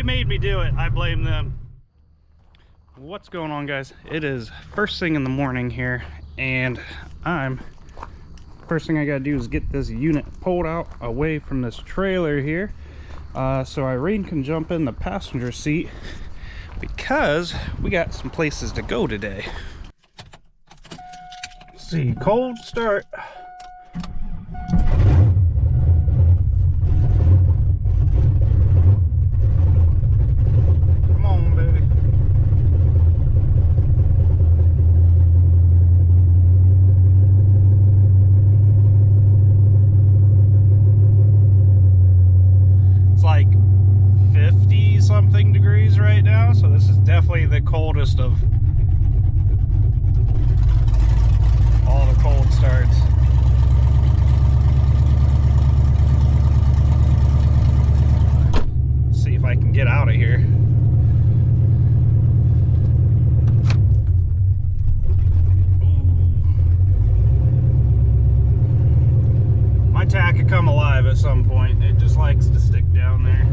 They made me do it. I blame them. What's going on, guys? It is first thing in the morning here, and first thing I gotta do is get this unit pulled out away from this trailer here, so Irene can jump in the passenger seat because we got some places to go today. Let's see, cold start. Come on, baby. It's like 50 something degrees right now, so this is definitely the coldest of all the cold starts. Let's see if I can get out of here. Ooh. My tack could come alive at some point. It just likes to stick down there.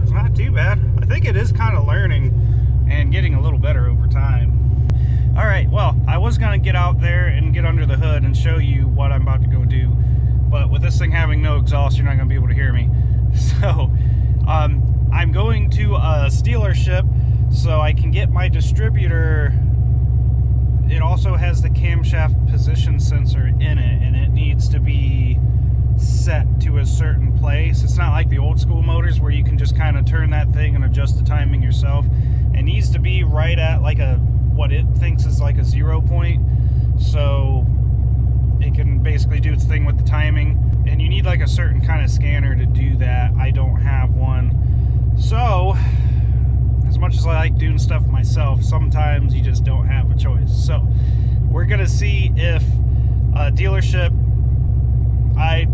Not too bad. I think it is kind of learning and getting a little better over time. All right, well, I was gonna get out there and get under the hood and show you what I'm about to go do, but with this thing having no exhaust, you're not gonna be able to hear me. So I'm going to a dealership so I can get my distributor. It also has the camshaft position sensor in it, and it needs to be set to a certain place. It's not like the old school motors where you can just kind of turn that thing and adjust the timing yourself. It needs to be right at like what it thinks is like a 0 point, so it can basically do its thing with the timing. And you need like a certain kind of scanner to do that. I don't have one, so as much as I like doing stuff myself, sometimes you just don't have a choice. So we're gonna see if a dealership, I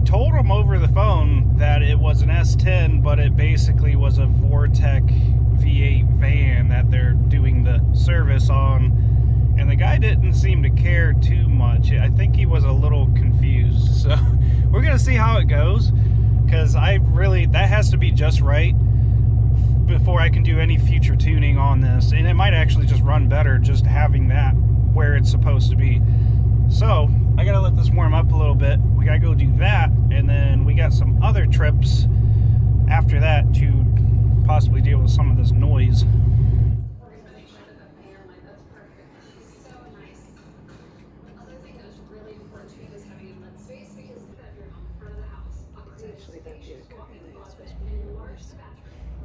told them over the phone that it was an S10, but it basically was a Vortec V8 van that they're doing the service on, and the guy didn't seem to care too much. I think he was a little confused, so we're gonna see how it goes, because that has to be just right before I can do any future tuning on this, and it might actually just run better just having that where it's supposed to be. So I gotta let this warm up a little bit. We gotta go do that, and then we got some other trips after that to possibly deal with some of this noise.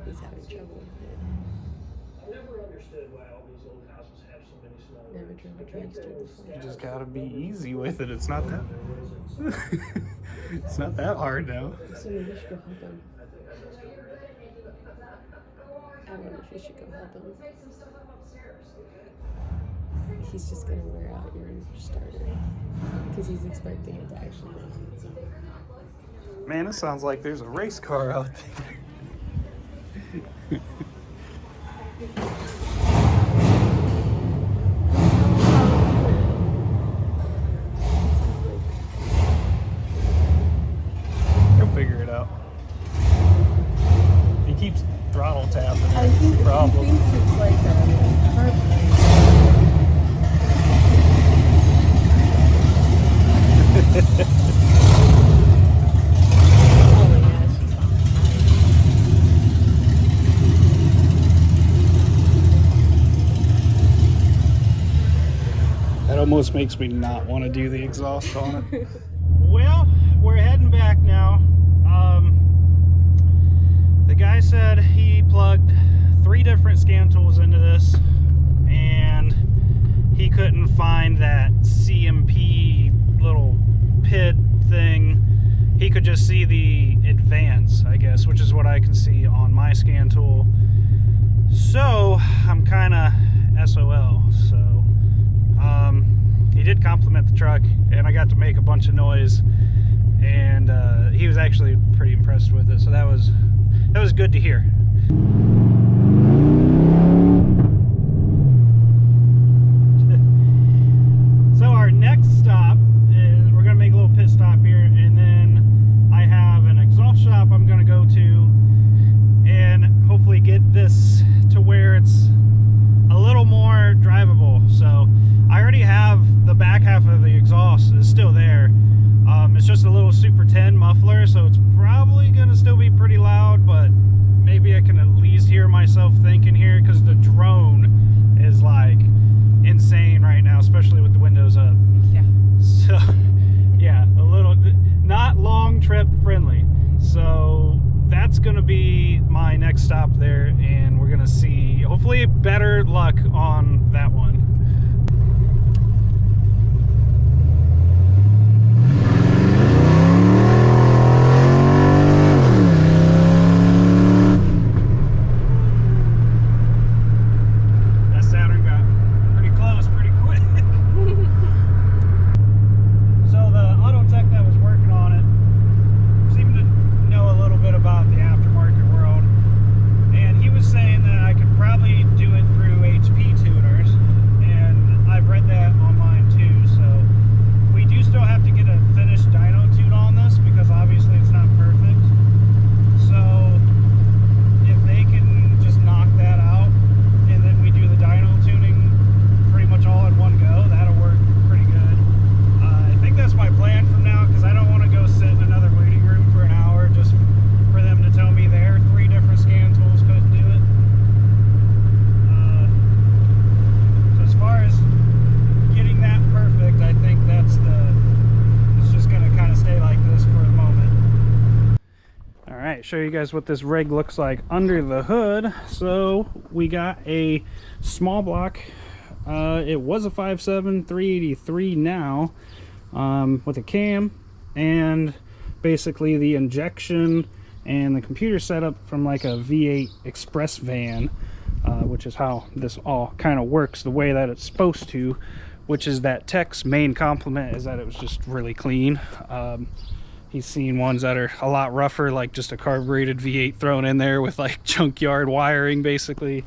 He's having trouble with it. I never understood why all these old houses have so many small rooms. Never drove a dragster before. You just gotta be easy with it. It's not that it's not that hard now. So maybe you should go help him. I wonder if you should go help him. He's just gonna wear out your starter because he's expecting it to actually make it. So. Man, it sounds like there's a race car out there. He'll figure it out. He keeps throttle tapping. I think he thinks it's like a car Almost makes me not want to do the exhaust on it. Well, we're heading back now. The guy said he plugged 3 different scan tools into this, and he couldn't find that CMP little PID thing. He could just see the advance, I guess, which is what I can see on my scan tool. So I'm kind of SOL. So he did compliment the truck, and I got to make a bunch of noise, and he was actually pretty impressed with it, so that was good to hear. So our next stop is we're gonna make a little pit exhaust is still there. It's just a little Super 10 muffler, so it's probably gonna still be pretty loud, but maybe I can at least hear myself thinking here, because the drone is like insane right now, especially with the windows up. Yeah. So yeah, a little not long trip friendly. So that's gonna be my next stop there, and we're gonna see hopefully better luck on that one. Show you guys what this rig looks like under the hood. So we got a small block. It was a 5.7 383 now, with a cam and basically the injection and the computer setup from like a V8 express van, which is how this all kind of works the way that it's supposed to, which is that tech's main compliment is that it was just really clean. He's seen ones that are a lot rougher, like just a carbureted V8 thrown in there with like junkyard wiring basically,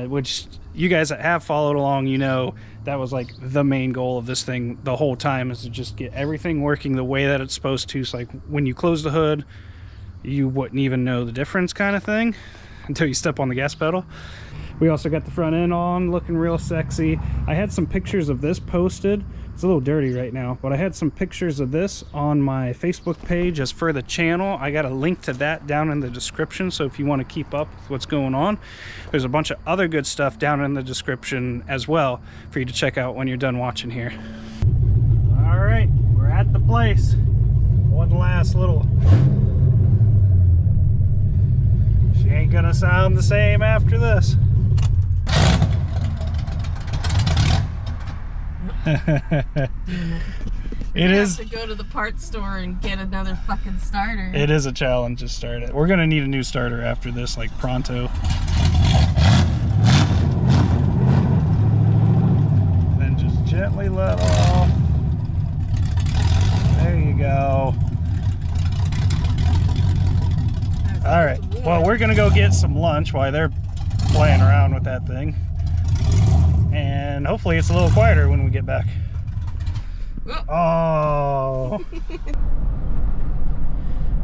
which you guys that have followed along, you know, that was like the main goal of this thing the whole time, is to just get everything working the way that it's supposed to. So like when you close the hood, you wouldn't even know the difference kind of thing until you step on the gas pedal. We also got the front end on, looking real sexy. I had some pictures of this posted. It's a little dirty right now, but I had some pictures of this on my Facebook page as for the channel. I got a link to that down in the description, so if you want to keep up with what's going on, there's a bunch of other good stuff down in the description as well for you to check out when you're done watching here. All right, we're at the place. One last little... She ain't gonna sound the same after this. It is to go to the parts store and get another fucking starter. It is a challenge to start it. We're gonna need a new starter after this, like pronto. Then just gently let off. There you go. All right, well, we're gonna go get some lunch while they're playing around with that thing, and hopefully it's a little quieter when we get back. Oh.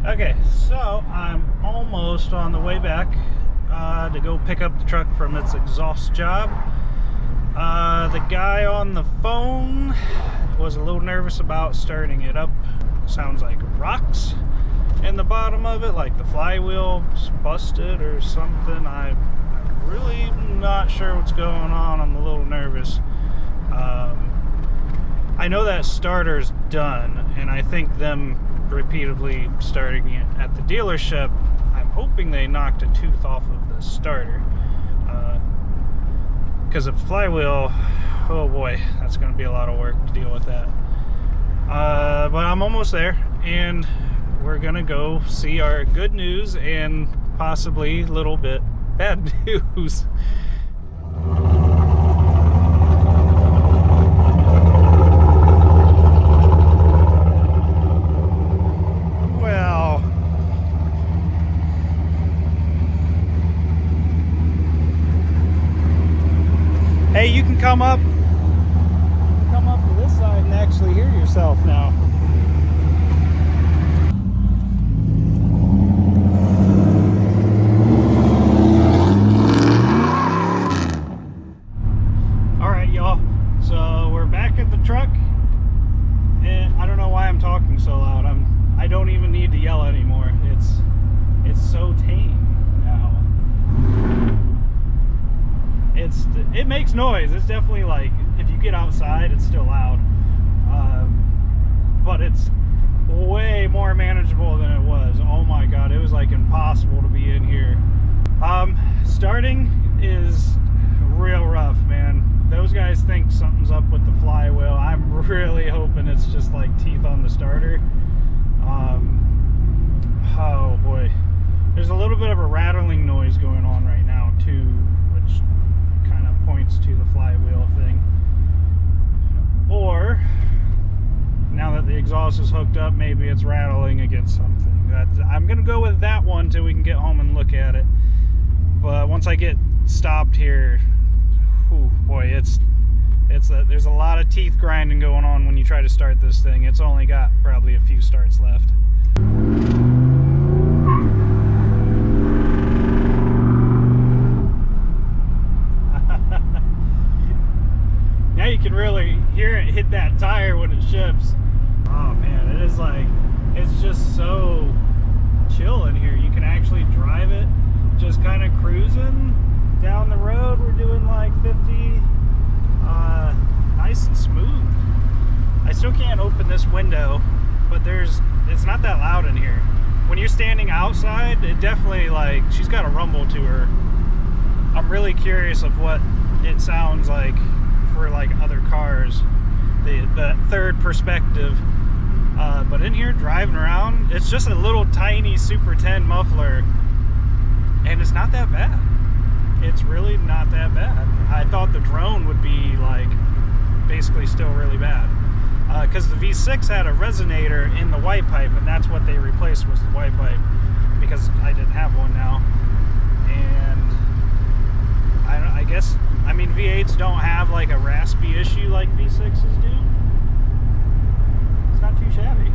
Okay, so I'm almost on the way back to go pick up the truck from its exhaust job. The guy on the phone was a little nervous about starting it up. Sounds like rocks in the bottom of it, like the flywheel's busted or something. I'm really not sure what's going on. I'm a little nervous. I know that starter's done, and I think them repeatedly starting it at the dealership, I'm hoping they knocked a tooth off of the starter, because the flywheel, oh boy, that's going to be a lot of work to deal with that. But I'm almost there, and we're gonna go see our good news and possibly a little bit bad news. Well, hey, you can come up to this side and actually hear yourself now. it makes noise. It's definitely like, if you get outside, it's still loud. But it's way more manageable than it was. Oh my God, it was like impossible to be in here. Starting is real rough, man. Those guys think something's up with the flywheel. I'm really hoping it's just like teeth on the starter. Oh boy. There's a little bit of a rattling noise going on right now too, which kind of points to the flywheel thing. Or, now that the exhaust is hooked up, maybe it's rattling against something. I'm gonna go with that one till we can get home and look at it. But once I get stopped here, whew, boy, there's a lot of teeth grinding going on when you try to start this thing. It's only got probably a few starts left. Now you can really hear it hit that tire when it shifts. Oh man, it is like, it's just so chill in here. You can actually drive it just kind of cruising down the road. We're doing like 50, nice and smooth. I still can't open this window, but it's not that loud in here. When you're standing outside, it definitely, like, she's got a rumble to her. I'm really curious of what it sounds like for like other cars, the third perspective. But in here driving around, it's just a little tiny Super 10 muffler, and it's not that bad. It's really not that bad. I thought the drone would be like basically still really bad, because the V6 had a resonator in the white pipe, and that's what they replaced, was the white pipe, because I didn't have one now. And I guess, I mean, V8s don't have like a raspy issue like V6s do. It's not too shabby.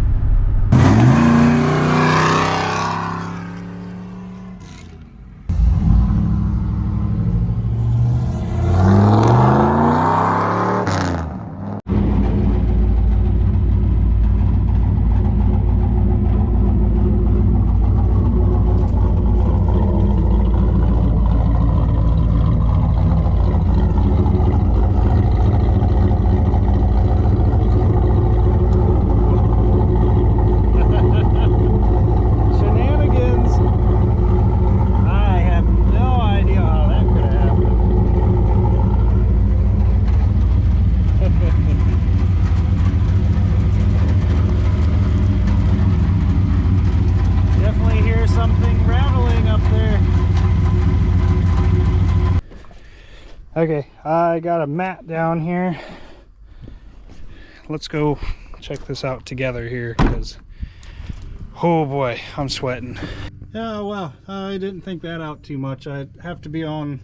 Okay, I got a mat down here. Let's go check this out together here, because oh boy, I'm sweating. Oh well, I didn't think that out too much. I'd have to be on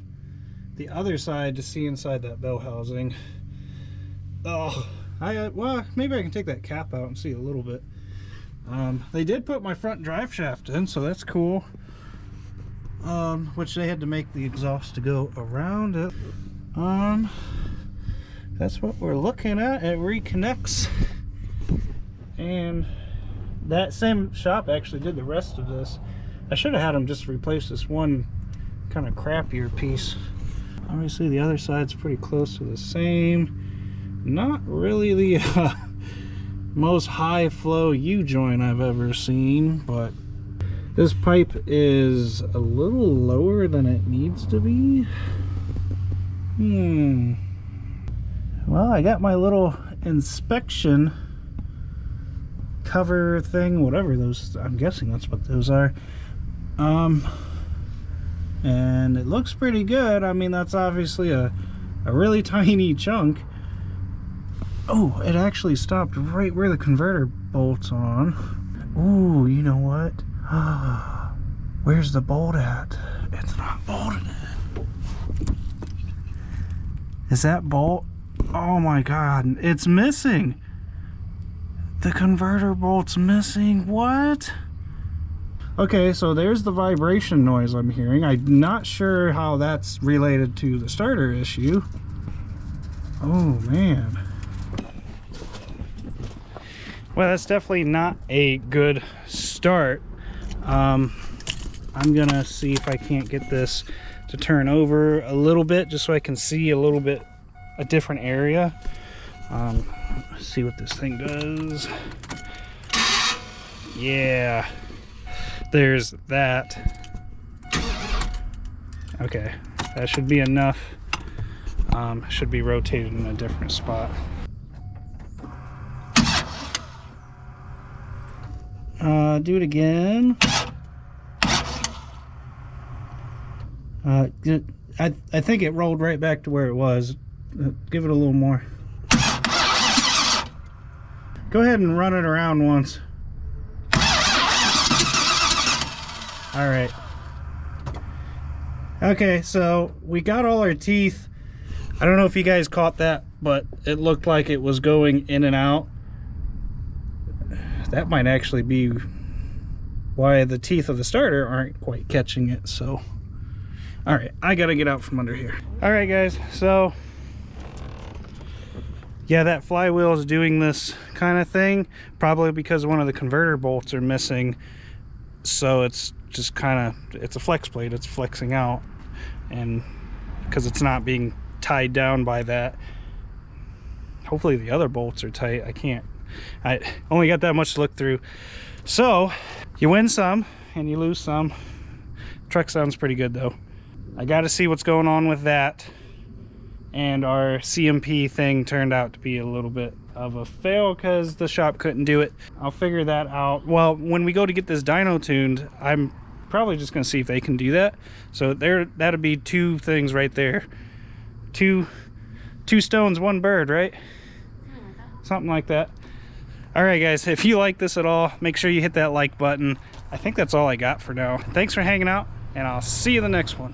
the other side to see inside that bell housing. Oh, well, maybe I can take that cap out and see a little bit. They did put my front drive shaft in, so that's cool. Which they had to make the exhaust to go around it. That's what we're looking at. It reconnects, and that same shop actually did the rest of this. I should have had them just replace this one kind of crappier piece. Obviously the other side's pretty close to the same. Not really the most high flow U-joint I've ever seen, but this pipe is a little lower than it needs to be. Well, I got my little inspection cover thing, whatever those, I'm guessing that's what those are. And it looks pretty good. I mean, that's obviously a really tiny chunk. Oh, it actually stopped right where the converter bolt's on. Ooh, you know what? Where's the bolt at? It's not bolted in. Is that bolt? Oh my god, it's missing. The converter bolt's missing. What? Okay, so there's the vibration noise I'm hearing. I'm not sure how that's related to the starter issue. Oh man. Well, that's definitely not a good start. I'm gonna see if I can't get this to to turn over a little bit just so I can see a little bit a different area. Let's see what this thing does. Yeah, there's that. Okay, that should be enough. Should be rotated in a different spot. Do it again. I think it rolled right back to where it was. Give it a little more. Go ahead and run it around once. All right. Okay, so we got all our teeth. I don't know if you guys caught that, but it looked like it was going in and out. That might actually be why the teeth of the starter aren't quite catching it. So, all right, I gotta get out from under here. All right, guys, so yeah, that flywheel is doing this kind of thing, probably because one of the converter bolts are missing. So it's just kind of, it's a flex plate, it's flexing out, and because it's not being tied down by that. Hopefully the other bolts are tight. I only got that much to look through. So you win some and you lose some. Truck sounds pretty good though. I got to see what's going on with that. And our CMP thing turned out to be a little bit of a fail because the shop couldn't do it. I'll figure that out. Well, when we go to get this dyno tuned, I'm probably just gonna see if they can do that. So that'd be two things right there. Two stones, one bird, right? Something like that. All right, guys, if you like this at all, make sure you hit that like button. I think that's all I got for now. Thanks for hanging out, and I'll see you in the next one.